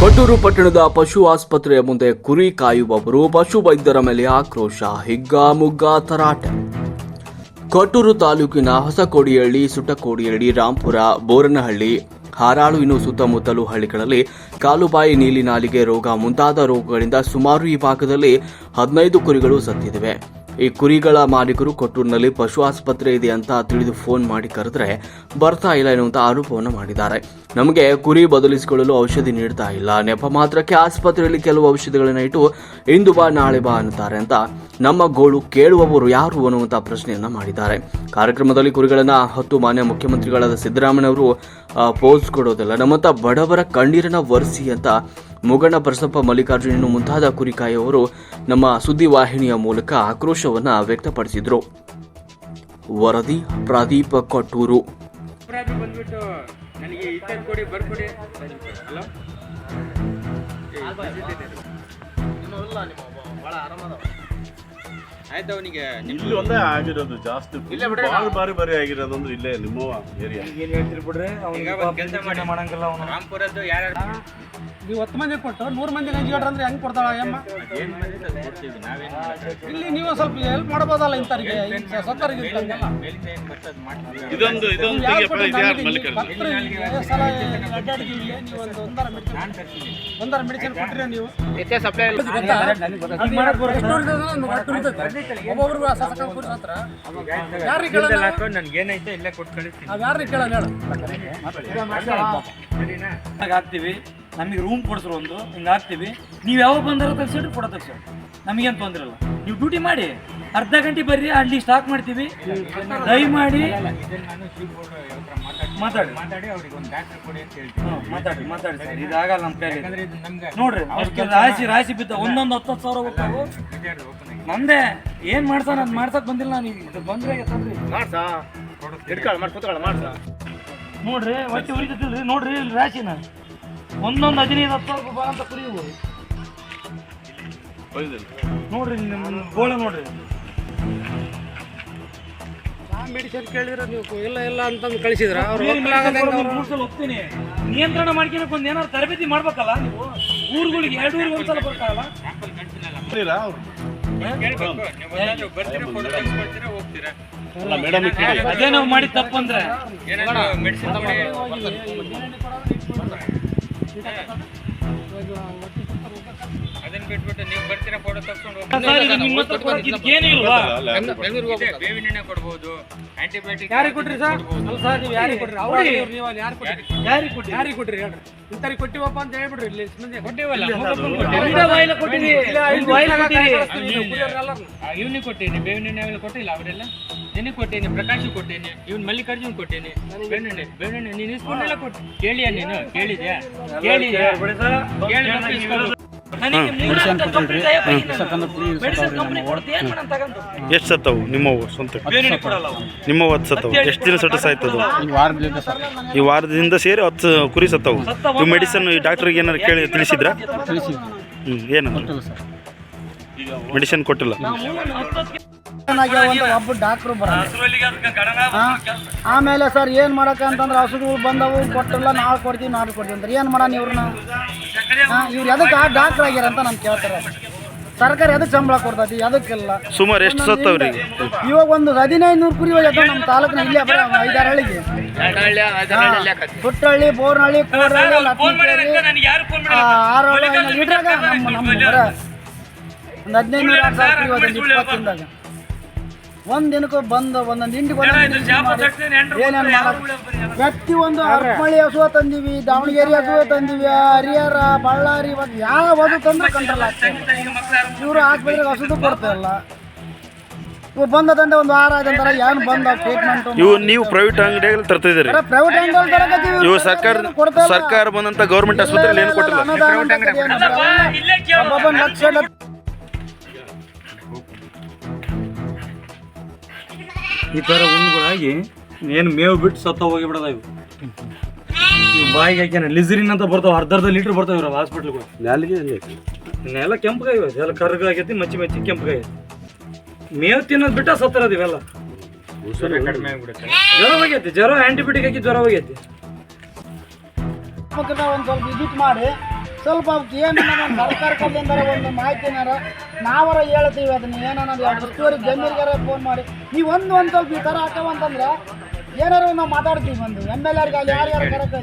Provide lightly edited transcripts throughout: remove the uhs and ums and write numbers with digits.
ಕೊಟ್ಟೂರು ಪಟ್ಟಣದ ಪಶು ಆಸ್ಪತ್ರೆಯ ಮುಂದೆ ಕುರಿ ಕಾಯುವವರು ಪಶು ವೈದ್ಯರ ಮೇಲೆ ಆಕ್ರೋಶ, ಹಿಗ್ಗಾಮುಗ್ಗಾ ತರಾಟೆ. ಕೊಟ್ಟೂರು ತಾಲೂಕಿನ ಹೊಸಕೋಡಿಹಳ್ಳಿ, ಸುಟ್ಟಕೋಡಿಹಳ್ಳಿ, ರಾಂಪುರ, ಬೋರನಹಳ್ಳಿ, ಹಾರಾಳು ಇನ್ನು ಸುತ್ತಮುತ್ತಲು ಹಳ್ಳಿಗಳಲ್ಲಿ ಕಾಲುಬಾಯಿ, ನೀಲಿ ನಾಲಿಗೆ ರೋಗ ಮುಂತಾದ ರೋಗಗಳಿಂದ ಸುಮಾರು ಈ ಭಾಗದಲ್ಲಿ 15 ಕುರಿಗಳು ಸತ್ತಿವೆ. ಈ ಕುರಿಗಳ ಮಾಲೀಕರು ಕೊಟ್ಟೂರಿನಲ್ಲಿ ಪಶು ಆಸ್ಪತ್ರೆ ಇದೆ ಅಂತ ತಿಳಿದು ಫೋನ್ ಮಾಡಿ ಕರೆದ್ರೆ ಬರ್ತಾ ಇಲ್ಲ ಎನ್ನುವಂತ ಆರೋಪವನ್ನು ಮಾಡಿದ್ದಾರೆ. ನಮಗೆ ಕುರಿ ಬದಲಿಸಿಕೊಳ್ಳಲು ಔಷಧಿ ನೀಡ್ತಾ ಇಲ್ಲ, ನೆಪ ಮಾತ್ರಕ್ಕೆ ಆಸ್ಪತ್ರೆಯಲ್ಲಿ ಕೆಲವು ಔಷಧಿಗಳನ್ನು ಇಟ್ಟು ಇಂದು ಬಾ ನಾಳೆ ಬಾ ಅನ್ನುತ್ತಾರೆ ಅಂತ ನಮ್ಮ ಗೋಳು ಕೇಳುವವರು ಯಾರು ಅನ್ನುವಂತ ಪ್ರಶ್ನೆಯನ್ನ ಮಾಡಿದ್ದಾರೆ. ಕಾರ್ಯಕ್ರಮದಲ್ಲಿ ಕುರಿಗಳನ್ನ ಹೊತ್ತು ಮಾನ್ಯ ಮುಖ್ಯಮಂತ್ರಿಗಳಾದ ಸಿದ್ದರಾಮಯ್ಯನವರು ಪೋಸ್ ಕೊಡೋದಿಲ್ಲ, ನಮ್ಮಂತ ಬಡವರ ಕಣ್ಣೀರನ್ನ ಒರೆಸಿ ಅಂತ ಮುಗಣ್ಣ ಪರಸಪ್ಪ, ಮಲ್ಲಿಕಾರ್ಜುನ ಮುಂತಾದ ಕುರಿಕಾಯುವವರು ನಮ್ಮ ಸುದ್ದಿವಾಹಿನಿಯ ಮೂಲಕ ಆಕ್ರೋಶವನ್ನ ವ್ಯಕ್ತಪಡಿಸಿದ್ರು. ವರದಿ ಪ್ರದೀಪ, ಕೊಟ್ಟೂರು. ಆಯ್ತು, ಅವನಿಗೆ ಇಲ್ಲಿ ಒಂದೇ ಆಗಿರೋದು ಜಾಸ್ತಿ, ಬಾರಿ ಆಗಿರೋದು ಅಂದ್ರೆ ಇಲ್ಲೇ ನಿಮ್ಮ ಏರಿಯಾ. ಏನ್ ಹೇಳ್ತೀರಿ ಬಿಡ್ರಿ, ಕೆಲಸ ಮಾಡಂಗಿಲ್ಲ ಅವನು. ರಾಂಪುರದ್ದು ಯಾರು ನೀವು 10 ಮಂದಿ ಕೊಟ್ಟು 100 ಮಂದಿ ಹಂಚ್ಕೊಂಡ್ರೆ ಅಂದ್ರೆ ಹೆಂಗ್ ಕೊಡ್ತಾಳ ಅಮ್ಮ? ಇಲ್ಲಿ ನೀವು ಸ್ವಲ್ಪ ಹೆಲ್ಪ್ ಮಾಡಬಹುದಲ್ಲ ಇಂತರಿಗೆ, ಸತ್ತರಿಗೆ ಇದೊಂದು ಒಂದರ ಮೆಡಿಸಿನ್ ಕೊಟ್ಟಿರಿ ನೀವು. ಒಬ್ಬೊಬ್ರು ಯಾರಿಗೆ ಕೇಳೋಣ? ನನ್ಗೇನೈತೆ ಇಲ್ಲೇ ಕೊಟ್ಟು ಕಳಿಸ್ತೀನಿ. ಯಾರಿಗೆ ಕೇಳೋಣ ಹಾಕ್ತೀವಿ, ನಮಗೆ ರೂಮ್ ಕೊಡ್ಸ್ರು ಒಂದು ಹಿಂಗೆ ಹಾಕ್ತೀವಿ. ನೀವು ಯಾವಾಗ ಬಂದಾರ ತೆಗ್ಸಿಡ್ರಿ, ಫೋಟೋ ತೆಗ್ಸಿಡ್ರಿ, ನಮಗೇನು ತೊಂದರೆ ಇಲ್ಲ. ನೀವು ಡ್ಯೂಟಿ ಮಾಡಿ, ಅರ್ಧ ಗಂಟೆ ಬರ್ರಿ, ಅಲ್ಲಿ ಸ್ಟಾಕ್ ಮಾಡ್ತೀವಿ. ದಯಮಾಡಿ ಮಾತಾಡಿ ಅವ್ರಿಗೆ ಒಂದು ಡಾಕ್ಟರ್ ಕೊಡಿ ಅಂತ ಹೇಳ್ತೀವಿ. ಮಾತಾಡಿ ಸರ್, ಇದಾಗಲ್ಲ ನಮ್ಮ ಕೈಲಿ. ಯಾಕಂದ್ರೆ ಇದು ನಮ್ಗೆ ನೋಡ್ರಿ ಅಷ್ಟು ರಾಶಿ ಬಿದ್ದ ಒಂದೊಂದು 10,000 ಸಾವಿರ ಹೋಗ್ತಾವು. ನಮ್ದೇ ಏನ್ ಮಾಡ್ತಾನ ಅದ್ ಮಾಡ್ಸಕ್ ಬಂದಿಲ್ಲ ನಾನು. ಈಗ ಬಂದ್ರೆ ನೋಡ್ರಿ ಒಟ್ಟು ಉರಿತಿಲ್ರಿ. ನೋಡ್ರಿ ಇಲ್ಲಿ ರಾಶಿನ ಒಂದೊಂದು 15,000 ರೂಪಾಯಿ ಅಂತ ಕುರಿವು ನೋಡ್ರಿ. ನಿಮ್ಮ ಗೋಳ ನೋಡ್ರಿ. ಮೆಡಿಸಿನ್ ಕೇಳಿದ್ರೆ ನೀವು ಇಲ್ಲ ಅಂತಂದು ಕಳಿಸಿದ್ರ ಹೋಗ್ತೀನಿ. ನಿಯಂತ್ರಣ ಮಾಡ್ಕೊಳಕ್ ಒಂದ್ ಏನಾದ್ರು ತರಬೇತಿ ಮಾಡ್ಬೇಕಲ್ಲ ನೀವು. ಊರುಗಳಿಗೆ 2 ಊರಿಗೆ ಒಂದ್ಸಲ ಬರ್ತಾರಲ್ಲ. ಅದೇ ನಾವು ಮಾಡಿ ತಪ್ಪಂದ್ರೆ ಅದನ್ನ ಬಿಟ್ಬಿಟ್ಟು ನೀವು ಬರ್ತೀರಾ, ಫೋಟೋ ತಗೊಂಡು ಬೇವಿನ ಎಣ್ಣೆ ಕೊಡ್ಬೋದು, ಆಂಟಿಬಯೋಟಿಕ್. ಯಾರಿಗೆ ಕೊಟ್ರಿ ಸರ್? ಅಲ್ಲ ಸರ್, ನೀವು ಯಾರಿಗೆ ಕೊಟ್ರಿ? ಯಾರಿಗೆ ಕೊಟ್ರಿ ಹೇಳ್ರಿ. ಇಂಥವ್ರಿಗೆ ಕೊಟ್ಟಿವಪ್ಪ ಅಂತ ಹೇಳ್ಬಿಡ್ರಿ. ಇಲ್ಲಿ ಕೊಟ್ಟಿವಲ್ಲ, ಇವ್ನಿಗೆ ಕೊಟ್ಟೇನಿ ಬೇವಿನ ಎಣ್ಣೆ ಅವೆಲ್ಲ ಕೊಟ್ಟಿಲ್ಲ. ಅವರೆಲ್ಲ ನಿನಗೆ ಕೊಟ್ಟೇನಿ, ಪ್ರಕಾಶ್ ಕೊಟ್ಟೇನಿ, ಇವ್ನು ಮಲ್ಲಿಕಾರ್ಜುನ್ ಕೊಟ್ಟೇನಿ. ಬೇವಿನ ಎಣ್ಣೆ ನೀನು ಇಸ್ಕೊಂಡೆಲ್ಲ ಕೊಟ್ಟು ಕೇಳಿಯಾ? ನೀನು ಕೇಳಿದ್ಯಾ? ಎಷ್ಟು ಸತ್ತವು ನಿಮ್ಮವು ಸ್ವಂತ? ನಿಮ್ಮವು 10 ಸತ್ತವು. ಎಷ್ಟು ದಿನ ಸಟ್ಟು ಸಾಯ್ತದು? ಈ ವಾರದಿಂದ ಸೇರಿ 10 ಕುರಿ ಸತ್ತವು. ಈ ಮೆಡಿಸಿನ್ ಈ ಡಾಕ್ಟರ್ಗೆ ಏನಾರು ಕೇಳಿ ತಿಳಿಸಿದ್ರಾ? ಏನಂದ್ರೆ ಮೆಡಿಸಿನ್ ಕೊಟ್ಟಿಲ್ಲ. ಒಬ್ಬ ಡಾಕ್ಟ್ರು ಆಮೇಲೆ ಸರ್ ಏನು ಮಾಡಕ್ಕೆ ಅಂತಂದ್ರೆ ಹಸುಗಳು ಬಂದವು, ಕೊಟ್ಟಿಲ್ಲ, ನಾಳೆ ಕೊಡ್ತೀವಿ ಅಂದ್ರೆ ಏನು ಮಾಡೋಣ ಇವ್ರನ್ನ? ಇವ್ರು ಎದಕ್ಕೆ ಡಾಕ್ಟ್ರ್ ಆಗ್ಯಾರ ಅಂತ ನಾನು ಕೇಳ್ತಾರೆ. ಸರ್ಕಾರ ಎದಕ್ಕೆ ಸಂಬಳ ಕೊಡ್ತೈತಿ? ಅದಕ್ಕೆಲ್ಲ ಸುಮಾರು ಎಷ್ಟು ಸತ್ತವ್ರಿ? ಇವಾಗ ಒಂದು 1500 ಕುರಿ ಹೋಗ್ಯದ ನಮ್ಮ ತಾಲೂಕಿನ. ಇಲ್ಲೇ 5-6 ಹಳ್ಳಿಗೆ, ಪುಟ್ಟಹಳ್ಳಿ, ಬೋರ್ನಹಳ್ಳಿ, ಕೋರಹಳ್ಳಿ, ಲಕ್ಷ್ಮೀಪೇರಿ, ಆರೋಹಳ್ಳಿ ಇದ್ರಾಗ ನಮ್ಮ ಬರ ಒಂದು 15,000 ಕುರಿ ಹೋದ 20 ದಿನದಾಗ. ಒಂದ್ ದಿನಕ್ಕೂ ಬಂದು ಒಂದೊಂದು ಇಂಡಿಗೆ ಏನೇನು ಪ್ರತಿ ಒಂದು ಹರಪಳ್ಳಿ ಹಸುವ ತಂದಿವಿ, ದಾವಣಗೆರೆ ಹಸುವ ತಂದಿವಿ, ಹರಿಹರ, ಬಳ್ಳಾರಿ, ಯಾವ ಹಸು ತಂದ್ರೆ ಕಂಟ್ರೋಲ್ ಆಗ್ತದೆ. ಇವರು ಹಾಕ್ಬಿಟ್ರೆ ಹಸುದು ಕೊಡ್ತಾ ಇಲ್ಲ. ಇವು ಬಂದಂದ್ರೆ ಒಂದು ವಾರ ಆದಂತರ ಏನು ಬಂದ ಟ್ರೀಟ್ಮೆಂಟ್. ಇವು ನೀವು ಪ್ರೈವೇಟ್ ಅಂಗಡಿಯಲ್ಲಿ ತರ್ತಾ ಇದ್ದೀರಿ? ಪ್ರೈವೇಟ್ ಅಂಗಡಿಯಲ್ಲಿ ಇವು ಸರ್ಕಾರ ಬಂದಂತ ಗೌರ್ಮೆಂಟ್ ಆಸ್ಪತ್ರೆಯಲ್ಲಿ ಏನು ಕೊಟ್ಟಿಲ್ಲ. ಲಕ್ಷ ಈ ಥರ ಹುಣ್ಣುಗಳಾಗಿ ಏನು ಮೇವು ಬಿಟ್ಟು ಸತ್ತ ಹೋಗಿಬಿಡೋದ. ಇವು ಬಾಯಿಗೆ ಹಾಕ್ಯಾನ ಲಿಸರಿನ್ ಅಂತ ಬರ್ತಾವೆ, ಅರ್ಧ ಲೀಟ್ರ್ ಬರ್ತಾವೆ ಇವ್ರ ಹಾಸ್ಪಿಟ್ಲ್ಗಳು. ಇನ್ನೆಲ್ಲ ಕೆಂಪಗಾಗಿವೆ, ಎಲ್ಲ ಕರ್ಗಾಗೈತಿ, ಮಚ್ಚಿ ಕೆಂಪಗಾಗೈತಿ. ಮೇವು ತಿನ್ನೋದು ಬಿಟ್ಟ ಸತ್ತರದ ಇವೆಲ್ಲ. ಜ್ವರ ಹೋಗೈತಿ, ಜ್ವರ ಆಂಟಿಬಯೋಟಿಕ್ ಹಾಕಿ ಜ್ವರ ಹೋಗೈತಿ. ಒಂದು ಸ್ವಲ್ಪ ವಿಸಿಟ್ ಮಾಡಿ ಸ್ವಲ್ಪ ಅವಕ್ಕೆ ಏನು ಸರ್ಕಾರ ಕಡೆಯಿಂದಾರ ಒಂದು ಮಾಹಿತಿನಾರ ನಾವರ ಹೇಳ್ತೀವಿ ಅದನ್ನ ಏನನ್ನೋದು ಉಸ್ತುವಾರಿ ಜಮೀನಿಗಾರ ಫೋನ್ ಮಾಡಿ ನೀವು ಒಂದು ಸ್ವಲ್ಪ ಈ ಥರ ಹಾಕವಂತಂದ್ರೆ ಏನಾರು ನಾವು ಮಾತಾಡ್ತೀವಿ ಬಂದು MLA ಅಲ್ಲಿ ಯಾರ್ಯಾರು ಕರೆಕ್ಟ್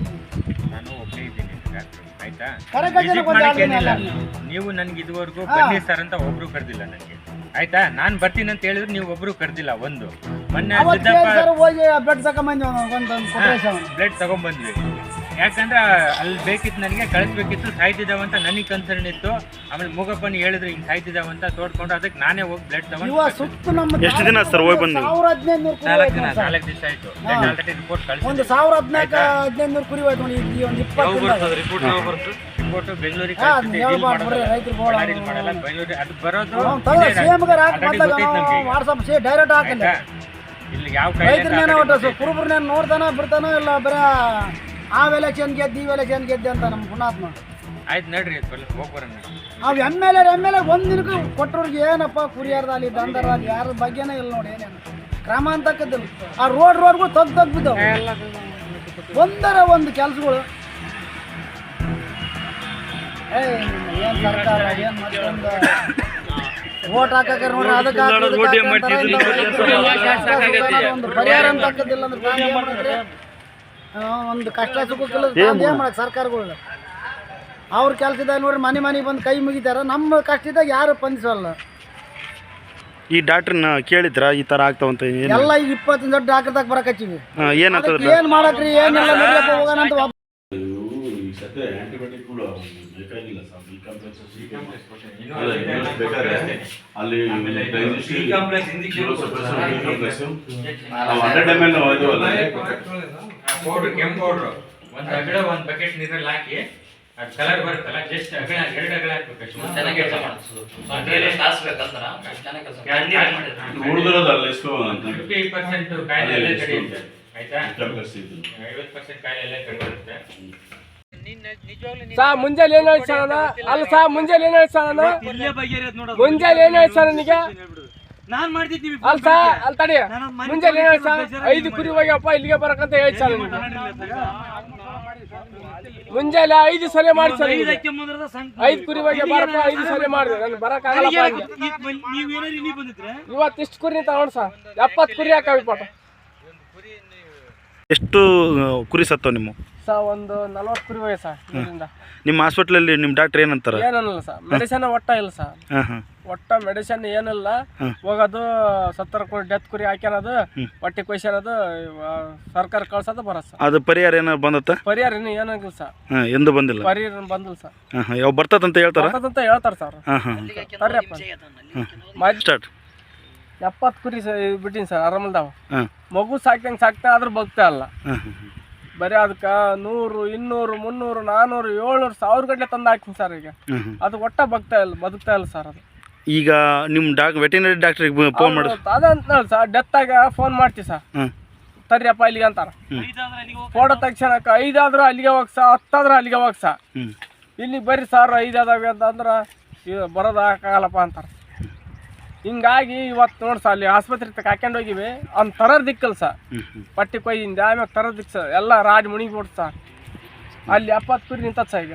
ನಾನು ಒಬ್ಬನೇ ಇದ್ದೀನಿ ಡಾಕ್ಟ್ರು, ಆಯ್ತಾ? Correct Visit ಮಾಡಕ್ಕೇನಿಲ್ಲ. ನೀವು ನನಗೆ ಇದುವರೆಗೂ ಬನ್ನಿ ಸರ್ ಅಂತ ಒಬ್ರು ಕರೆದಿಲ್ಲ ನನಗೆ, ಆಯ್ತಾ? ನಾನು ಬರ್ತೀನಿ ಅಂತ ಹೇಳಿದ್ರೆ ನೀವು ಒಬ್ರು ಕರೆದಿಲ್ಲ. ಒಂದು ಮೊನ್ನೆ ಸಿದ್ದಪ್ಪ ಹೋಗಿ ಬ್ಲಡ್ ತಗೊಂಬಂದ್ವಿ ಒಂದು ಕೊಟ್ರೇಶನ್ ಬ್ಲಡ್ ತಗೊಂಡ್ಬಂದ್ವಿ. ಯಾಕಂದ್ರೆ ಅಲ್ಲಿ ಬೇಕಿತ್ತು, ನನಗೆ ಕಳಿಸ್ಬೇಕಿತ್ತು, ಸಾಯ್ತಿದ್ದಾವಂತ ನನಗೆ ಕನ್ಸರ್ನ್ ಇತ್ತು. ಆಮೇಲೆ ಮೂಗಪ್ಪನಿ ಹೇಳಿದ್ರು ಹಿಂಗೆ ಸಾಯ್ತಿದ್ದಾವಂತ ತೋಡ್ಕೊಂಡು ಅದಕ್ಕೆ ನಾನೇ ಹೋಗಿ ಬ್ಲಡ್ ತಗೊಂಡು ಇವ ಸುತ್ತು ನಮ್ಮ ಎಷ್ಟು ದಿನ ಸರ್ ಹೋಗಿ ಬಂದು? 1500 4 ದಿವಸ ಆಯ್ತು. ಆಲ್ರೆಡಿ ರಿಪೋರ್ಟ್ ಕಳಿಸಿ ಒಂದು 1500 ಕುರಿ ಹೋಯ್ತು ನೋಡಿ. ಈ ಒಂದು 20 ರಿಪೋರ್ಟ್ ಬೆಂಗಳೂರಿಗೆ ರೈತರು ಮಾಡಲ್ಲ. ಬೆಂಗಳೂರಿಗೆ ಅದು ಬರೋದು ವಾಟ್ಸಪ್ ಡೈರೆಕ್ಟ್ ಹಾಕಲ್ಲ. ಇಲ್ಲಿ ಯಾವ ರೈತರನ್ನೇನೋ ಒಟ್ಟು ಕುರುಬರನ್ನೇನು ನೋಡ್ತಾನೋ ಬಿಡ್ತಾನೋ ಇಲ್ಲ ಬರೀ ಆ ಎಲೆಕ್ಷನ್ ಗೆದ್ದು ಈ ಎಲೆಕ್ಷನ್ ಗೆದ್ದೆ ಅಂತ ನಮ್ಮ ಪುಣಾತ್ಮ. ಆಯ್ತು ನಡ್ರಿ ಹೋಗ್ಬರೋಣ. ಅವು MLA ಒಂದು ದಿನಕ್ಕೂ ಕೊಟ್ಟವ್ರಿಗೆ ಏನಪ್ಪ ಕುರಿಯಾರ್ದಲ್ಲಿ ದಂದರಲ್ಲಿ ಯಾರ ಬಗ್ಗೆನೇ ಇಲ್ಲ ನೋಡಿ. ಏನೇನು ಕ್ರಮ ಅಂತಕ್ಕದ್ದಿಲ್ಲ. ಆ ರೋಡ್ಗಳು ತೆಗ್ದು ಬಿದ್ದಾವೆ. ಒಂದರ ಒಂದು ಕೆಲಸಗಳು ಏನು ಸರ್ಕಾರ ಏನು ಮತ್ತೊಂದು ಓಟ್ ಹಾಕಕ್ಕೆ ನೋಡ್ರಿ ಅದಕ್ಕೆ ಒಂದು ಪರಿಹಾರ ಅಂತ ಹಾಕೋದಿಲ್ಲ ಅಂದ್ರೆ ಒಂದು ಕಷ್ಟ ಸುಖಕ್ಕಿಲ್ಲ ಏನು ಮಾಡಕ್ಕೆ ಸರ್ಕಾರಗಳು ಅವ್ರ ಕೆಲಸದಾಗ ನೋಡ್ರಿ ಮನೆ ಬಂದು ಕೈ ಮುಗಿತಾರ. ನಮ್ಮ ಕಷ್ಟದಾಗ ಯಾರು ಸ್ಪಂದಿಸಲ್ಲ. ಈ ಡಾಕ್ಟ್ರನ್ನ ಕೇಳಿದ್ರ ಈ ತರ ಆಗ್ತಾವಂತ? ಎಲ್ಲ ಈಗ 20 ದೊಡ್ಡ ಡಾಕ್ಟರ್ದಾಗ ಬರಕತ್ತೀವಿ. ಏನಂತ ಏನ್ ಮಾಡಕ್ರಿ ಏನೆಲ್ಲ ನಡಿಯಪ್ಪ ಹೋಗೋಣ ಅಂತ ಆಂಟಿಬಯೋಟಿಕ್ಗಳು ಬೇಕಾಗಿಲ್ಲ ಸರ್. ಬಿ ಕಾಂಪ್ಲೆಕ್ಸ್ ಬೇಕಾದ್ರೆ ಅಲ್ಲಿ ನಾವು 100 ml ಪೌಡ್ರ್, ಕೆಂಪು ಪೌಡ್ರು ಒಂದು ಅಗಲ ಒಂದು ಬಕೆಟ್ ನೀರಲ್ಲಿ ಹಾಕಿ ಅದು ಕಲರ್ ಬರುತ್ತಲ್ಲ, ಜಸ್ಟ್ ಅಗಲ 2 ಅಗಲ ಹಾಕ್ಬೇಕು. ಉಳಿದಿರೋದು ಅಲ್ಲಿ 50% ಕಾಯಿಲೆ ಎಲ್ಲ ತಡೆಯುತ್ತೆ, ಆಯ್ತಾ? 50% ಕಾಯಿಲೆ ಎಲ್ಲ ತಡೆಯುತ್ತೆ. ಮುಂಜಾನೆ ಏನ್ ಹೇಳ್ತಾನ ಅಲ್ಲ ಸಾ ಮುಂಜಾನೆ ಏನ್ ಹೇಳ್ತಾನ ಮುಂಜಾನೆ ಏನ್ ಹೇಳ್ತಾನ ನನಗೆ ನಾನ್ ಮಾಡ್ತಿದ್ದೀವಿ ಅಲ್ಲ ಸಾ ಅಲ್ಲಿ ತಡಿ ಮುಂಜಾನೆ ಏನ್ ಹೇಳ್ತಾನ 5 ಕುರಿ ಹೋಗ್ಯಪ್ಪ ಇಲ್ಲಿಗೆ ಬರಕಂತ ಹೇಳ್ತಾನ. ಮುಂಜಾನೆ 5 ಸಲ ಮಾಡಿ ಸರ್ 5 ಕುರಿ ಹೋಗಿ ಬರಪ್ಪ 5 ಸಲ ಮಾಡಿದೆ. ನಾನು ಬರಕ್ ಆಗಲ್ಲ. ಇವತ್ತು ಇಷ್ಟು ಕುರಿ ತಗೊಂಡ್ ಸಾ 70 ಕುರಿ ಹಾಕವಿ ಪಾಠ. ಎಷ್ಟು ಕುರಿ ಸತ್ತವ ನಿಮ್ಮ? ಒಂದು 40 ಕುರಿ ಹೋಗಿ ಸರ್. ನಿಮ್ಮ ಹಾಸ್ಪಿಟ್ಲಲ್ಲಿ ನಿಮ್ಮ ಡಾಕ್ಟರ್ ಏನಂತಾರ? ಏನಲ್ಲ ಸರ್, ಮೆಡಿಸಿನ್ ಒಟ್ಟ ಇಲ್ಲ ಸರ್. ಒಟ್ಟ ಮೆಡಿಸಿನ್ ಏನಿಲ್ಲ. ಹೋಗೋದು 70 ಕುರಿ ಡೆತ್ ಕುರಿ ಹಾಕ್ಯಾನದು, ಹೊಟ್ಟೆ ಕೊಯ್ಸ್ಯಾನದು, ಸರ್ಕಾರ ಕಳ್ಸೋದು ಬರತ್ತ ಸರ್. ಅದು ಪರಿಹಾರ ಏನಾರು ಬಂದತ್ತ? ಪರಿಹಾರ ಇನ್ನೂ ಏನಾಗಿಲ್ಲ ಸರ್. ಎಂದು ಬಂದಿಲ್ಲ? ಪರಿಹಾರ ಬಂದಿಲ್ಲ ಸರ್. ಯಾವ ಬರ್ತದಂತ ಹೇಳ್ತಾರ? ಬರ್ತದಂತ ಹೇಳ್ತಾರ ಸರ್. ಬರ್ರಿಯಪ್ಪ ಸ್ಟಾರ್ಟ್. 70 ಕುರಿ ಬಿಟ್ಟಿನಿ ಸರ್ ಆರಾಮಲ್ದಾವ. ಮಗು ಸಾಕ್ತಾ ಆದ್ರೂ ಬಗ್ತಾ ಇಲ್ಲ. ಬರೀ ಅದಕ್ಕೆ 100, 200, 300, 400, 700, 1000 ಗಟ್ಟಲೆ ತಂದು ಹಾಕ್ತೀನಿ ಸರ್. ಈಗ ಅದು ಒಟ್ಟ ಬದುಕ್ತಾ ಇಲ್ಲ ಸರ್. ಅದು ಈಗ ನಿಮ್ಮ ವೆಟರ್ನರಿ ಡಾಕ್ಟ್ರಿಗೆ ಫೋನ್ ಮಾಡಿ ಅದಂತ ಹೇಳಿ ಸರ್, ಡೆತ್ ಆಗ ಫೋನ್ ಮಾಡ್ತೀವಿ ಸರ್. ತರ್ರಿಯಪ್ಪ ಇಲ್ಲಿಗೆ ಅಂತಾರ. ಫೋಟೋ ತಕ್ಷಣಕ್ಕೆ 5 ಆದ್ರೂ ಅಲ್ಲಿಗೆ ಹೋಗಿ ಸರ್, 10 ಆದ್ರೂ ಅಲ್ಲಿಗೆ ಹೋಗಿ ಸರ್. ಇಲ್ಲಿ ಬರ್ರಿ ಸರ್ 5 ಆದಾವೆ ಅಂತಂದ್ರೆ ಬರೋದು ಹಾಕಾಗಲ್ಲಪ್ಪ ಅಂತಾರೆ. ಹಿಂಗಾಗಿ ಇವತ್ತು ನೋಡಿ ಸರ್ ಅಲ್ಲಿ ಆಸ್ಪತ್ರೆ ತಕ್ಕ ಹಾಕೊಂಡು ಹೋಗಿವಿ. ಅವ್ನು ತರೋದು ದಿಕ್ಕಲ್ಲ ಸರ್. ಪಟ್ಟಿ ಕೊಯ್ದಿಂದ ಆಮ್ಯಾಗ ತರೋದು ದಿಕ್ಕ ಸರ್. ಎಲ್ಲ ರಾಡಿ ಮುಣಿಗ್ಬಿಡ್ತು ಸರ್. ಅಲ್ಲಿ 70 ಕುರಿ ನಿಂತದ ಸರ್ ಈಗ.